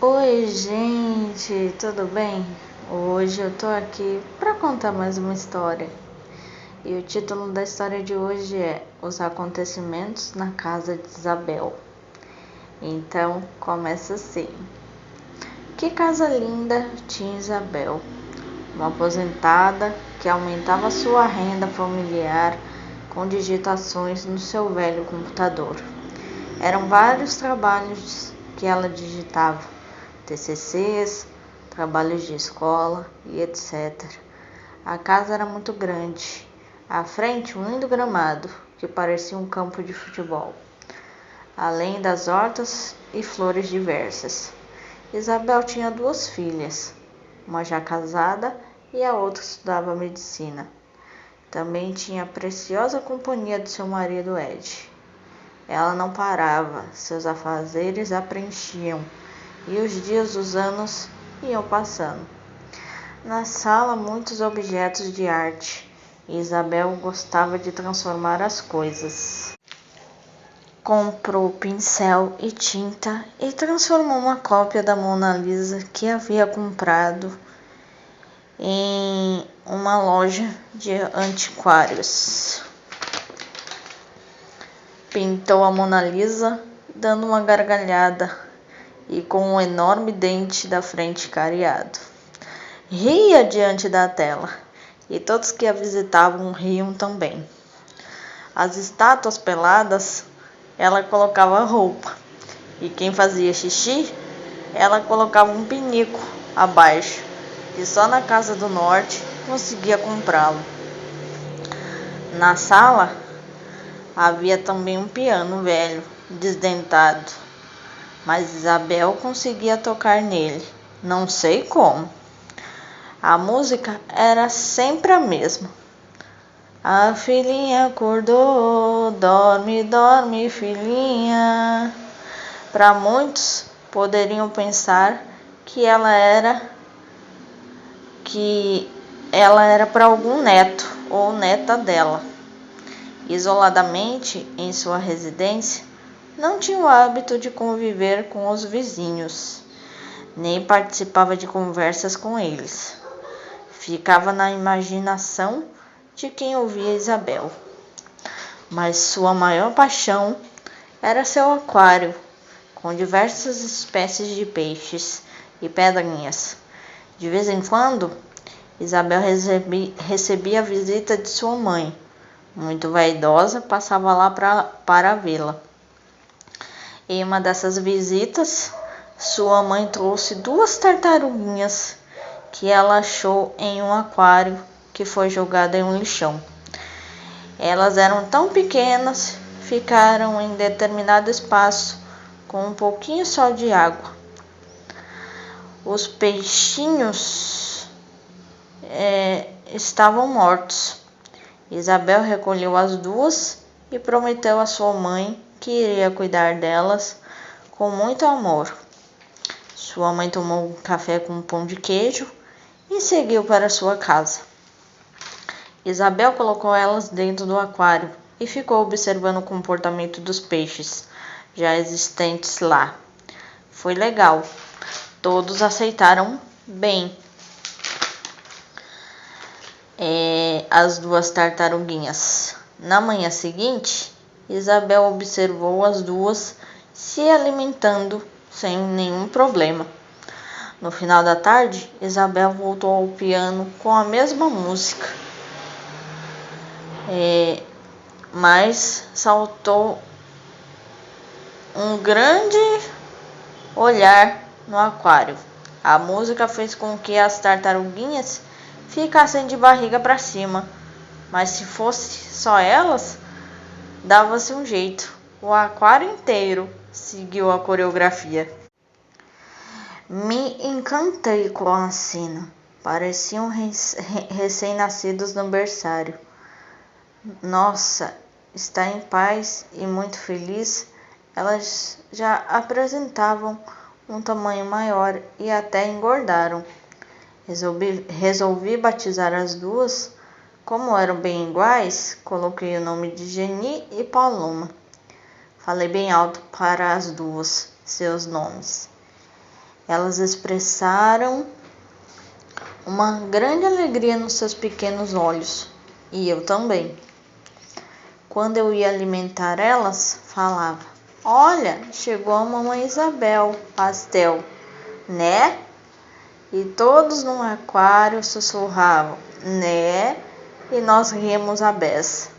Oi, gente, tudo bem? Hoje eu tô aqui para contar mais uma história. E o título da história de hoje é Os Acontecimentos na Casa de Isabel. Então, começa assim. Que casa linda tinha Isabel, uma aposentada que aumentava sua renda familiar com digitações no seu velho computador. Eram vários trabalhos que ela digitava, TCCs, trabalhos de escola e etc. A casa era muito grande. À frente, um lindo gramado que parecia um campo de futebol, além das hortas e flores diversas. Isabel tinha duas filhas, uma já casada e a outra estudava medicina. Também tinha a preciosa companhia de seu marido Ed. Ela não parava, seus afazeres a preenchiam, e os dias dos anos iam passando. Na sala, muitos objetos de arte, e Isabel gostava de transformar as coisas. Comprou pincel e tinta e transformou uma cópia da Mona Lisa que havia comprado em uma loja de antiquários. Pintou a Mona Lisa dando uma gargalhada e com um enorme dente da frente cariado. Ria diante da tela, e todos que a visitavam riam também. As estátuas peladas, ela colocava roupa, e quem fazia xixi, ela colocava um pinico abaixo, que só na Casa do Norte conseguia comprá-lo. Na sala, havia também um piano velho, desdentado, mas Isabel conseguia tocar nele, não sei como. A música era sempre a mesma. A filhinha acordou, dorme, dorme, filhinha. Para muitos, poderiam pensar que ela era para algum neto ou neta dela. Isoladamente em sua residência, não tinha o hábito de conviver com os vizinhos, nem participava de conversas com eles. Ficava na imaginação de quem ouvia Isabel. Mas sua maior paixão era seu aquário, com diversas espécies de peixes e pedrinhas. De vez em quando, Isabel recebia a visita de sua mãe. Muito vaidosa, passava lá para vê-la. Em uma dessas visitas, sua mãe trouxe duas tartaruguinhas que ela achou em um aquário que foi jogado em um lixão. Elas eram tão pequenas, ficaram em determinado espaço com um pouquinho só de água. Os peixinhos estavam mortos. Isabel recolheu as duas e prometeu à sua mãe que iria cuidar delas com muito amor. Sua mãe tomou um café com pão de queijo e seguiu para sua casa. Isabel colocou elas dentro do aquário e ficou observando o comportamento dos peixes já existentes lá. Foi legal. Todos aceitaram bem as duas tartaruguinhas. Na manhã seguinte, Isabel observou as duas se alimentando sem nenhum problema. No final da tarde, Isabel voltou ao piano com a mesma música, mas saltou um grande olhar no aquário. A música fez com que as tartaruguinhas ficassem de barriga para cima, mas se fosse só elas, dava-se um jeito. O aquário inteiro seguiu a coreografia. Me encantei com a cena. Pareciam recém-nascidos no berçário. Nossa, está em paz e muito feliz. Elas já apresentavam um tamanho maior e até engordaram. Resolvi batizar as duas. Como eram bem iguais, coloquei o nome de Geni e Paloma. Falei bem alto para as duas seus nomes. Elas expressaram uma grande alegria nos seus pequenos olhos, e eu também. Quando eu ia alimentar elas, falava: "Olha, chegou a mamãe Isabel, pastel, né?" E todos no aquário sussurravam: "Né?" E nós ríamos à beça.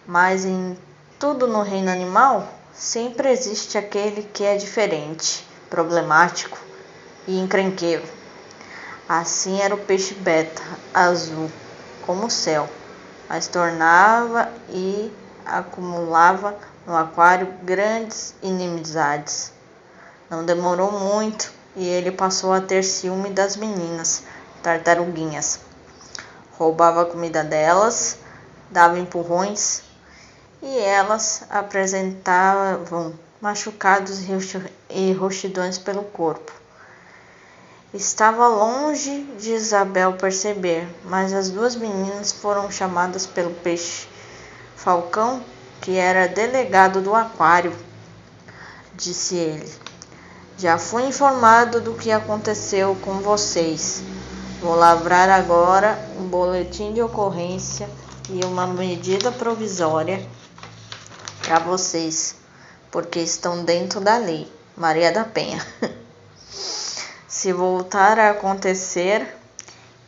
Mas em tudo no reino animal, sempre existe aquele que é diferente, problemático e encrenqueiro. Assim era o peixe beta, azul como o céu, mas tornava e acumulava no aquário grandes inimizades. Não demorou muito e ele passou a ter ciúme das meninas, tartaruguinhas. Roubava a comida delas, dava empurrões e elas apresentavam machucados e roxidões pelo corpo. Estava longe de Isabel perceber, mas as duas meninas foram chamadas pelo peixe falcão, que era delegado do aquário. Disse ele: "Já fui informado do que aconteceu com vocês. Vou lavrar agora um boletim de ocorrência e uma medida provisória para vocês, porque estão dentro da lei." Maria da Penha. "Se voltar a acontecer,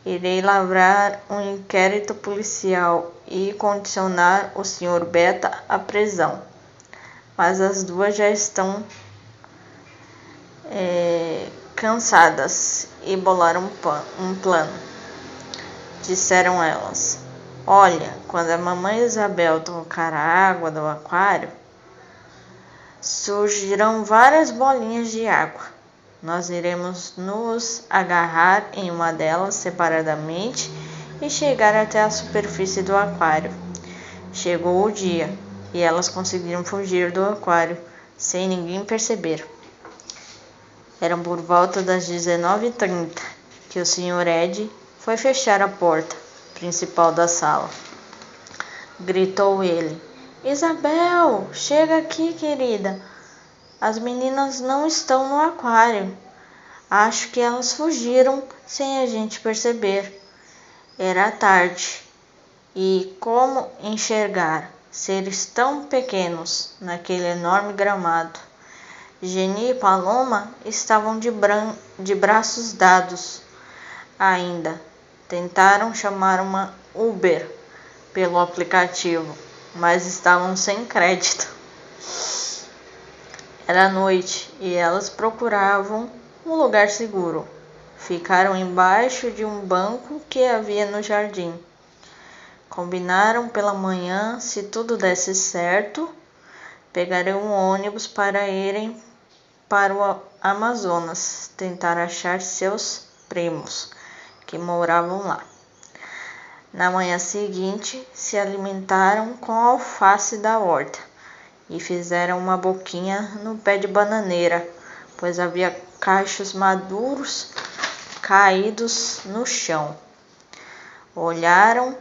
irei lavrar um inquérito policial e condicionar o Sr. Beta à prisão." Mas as duas já estão cansadas e bolaram um plano. Disseram elas: "Olha, quando a mamãe Isabel trocar a água do aquário, surgirão várias bolinhas de água. Nós iremos nos agarrar em uma delas separadamente e chegar até a superfície do aquário." Chegou o dia e elas conseguiram fugir do aquário sem ninguém perceber. Eram por volta das 19h30 que o Sr. Ed foi fechar a porta principal da sala. Gritou ele: "Isabel, chega aqui, querida. As meninas não estão no aquário. Acho que elas fugiram sem a gente perceber." Era tarde, e como enxergar seres tão pequenos naquele enorme gramado? Geni e Paloma estavam de braços dados. Ainda tentaram chamar uma Uber pelo aplicativo, mas estavam sem crédito. Era noite e elas procuravam um lugar seguro. Ficaram embaixo de um banco que havia no jardim. Combinaram pela manhã, se tudo desse certo, pegariam um ônibus para irem para o Amazonas tentar achar seus primos que moravam lá. Na manhã seguinte, se alimentaram com a alface da horta e fizeram uma boquinha no pé de bananeira, pois havia cachos maduros caídos no chão. Olharam,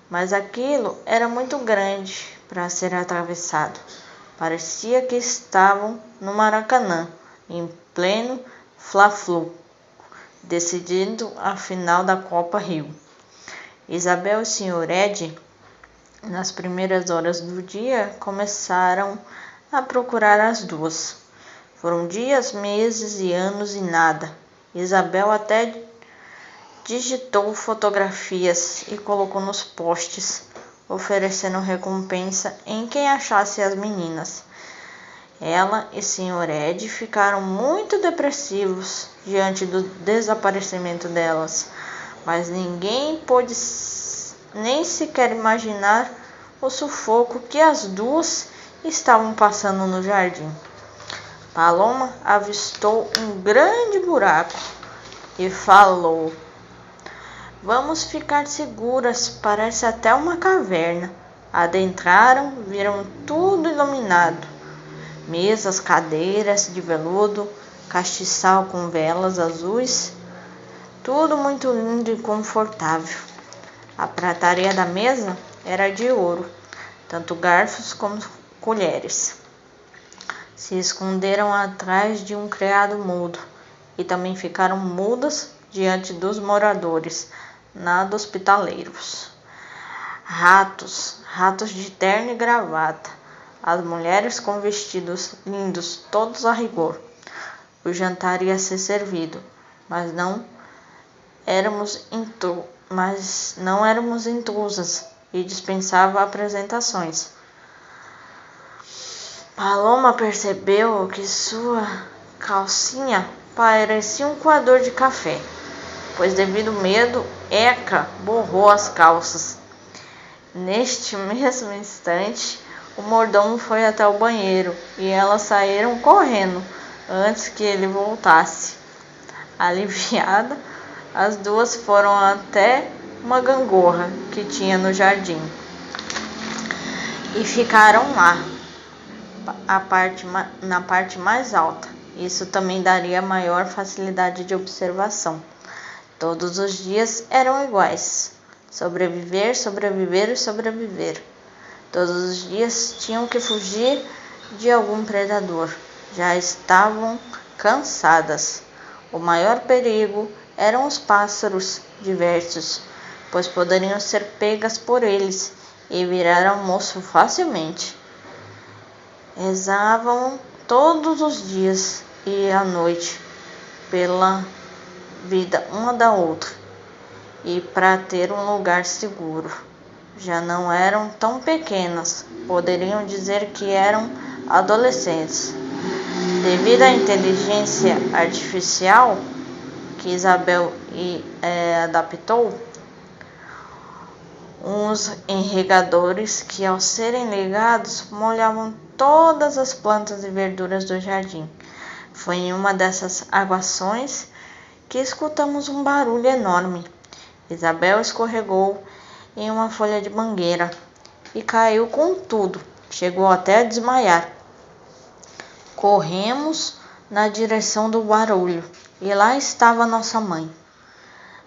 mas aquilo era muito grande para ser atravessado. Parecia que estavam no Maracanã, em pleno Fla-Flu, decidindo a final da Copa Rio. Isabel e o Sr. Ed, nas primeiras horas do dia, começaram a procurar as duas. Foram dias, meses e anos e nada. Isabel até digitou fotografias e colocou nos postes, oferecendo recompensa em quem achasse as meninas. Ela e Sr. Ed ficaram muito depressivos diante do desaparecimento delas, mas ninguém pôde nem sequer imaginar o sufoco que as duas estavam passando no jardim. Paloma avistou um grande buraco e falou: "Vamos ficar seguras, parece até uma caverna." Adentraram, viram tudo iluminado. Mesas, cadeiras de veludo, castiçal com velas azuis, tudo muito lindo e confortável. A prataria da mesa era de ouro, tanto garfos como colheres. Se esconderam atrás de um criado mudo e também ficaram mudas diante dos moradores, nada hospitaleiros. Ratos de terno e gravata, as mulheres com vestidos lindos, todos a rigor. O jantar ia ser servido, mas não éramos intrusas e dispensava apresentações. Paloma percebeu que sua calcinha parecia um coador de café, pois devido ao medo, Eca borrou as calças. Neste mesmo instante, o mordomo foi até o banheiro e elas saíram correndo antes que ele voltasse. Aliviada, as duas foram até uma gangorra que tinha no jardim e ficaram lá, na parte mais alta. Isso também daria maior facilidade de observação. Todos os dias eram iguais. Sobreviver, sobreviver e sobreviver. Todos os dias tinham que fugir de algum predador. Já estavam cansadas. O maior perigo eram os pássaros diversos, pois poderiam ser pegas por eles e virar almoço facilmente. Rezavam todos os dias e à noite pela vida uma da outra e para ter um lugar seguro. Já não eram tão pequenas, poderiam dizer que eram adolescentes. Devido à inteligência artificial que Isabel adaptou, uns irrigadores que, ao serem ligados, molhavam todas as plantas e verduras do jardim. Foi em uma dessas aguações que escutamos um barulho enorme. Isabel escorregou em uma folha de mangueira e caiu com tudo. Chegou até a desmaiar. Corremos na direção do barulho e lá estava nossa mãe.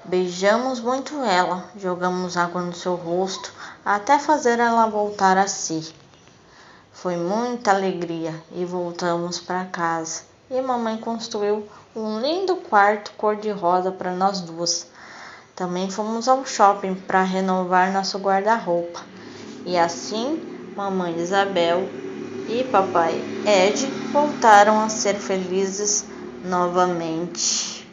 Beijamos muito ela, jogamos água no seu rosto até fazer ela voltar a si. Foi muita alegria e voltamos para casa. E mamãe construiu um lindo quarto cor-de-rosa para nós duas. Também fomos ao shopping para renovar nosso guarda-roupa. E assim, mamãe Isabel e papai Ed voltaram a ser felizes novamente.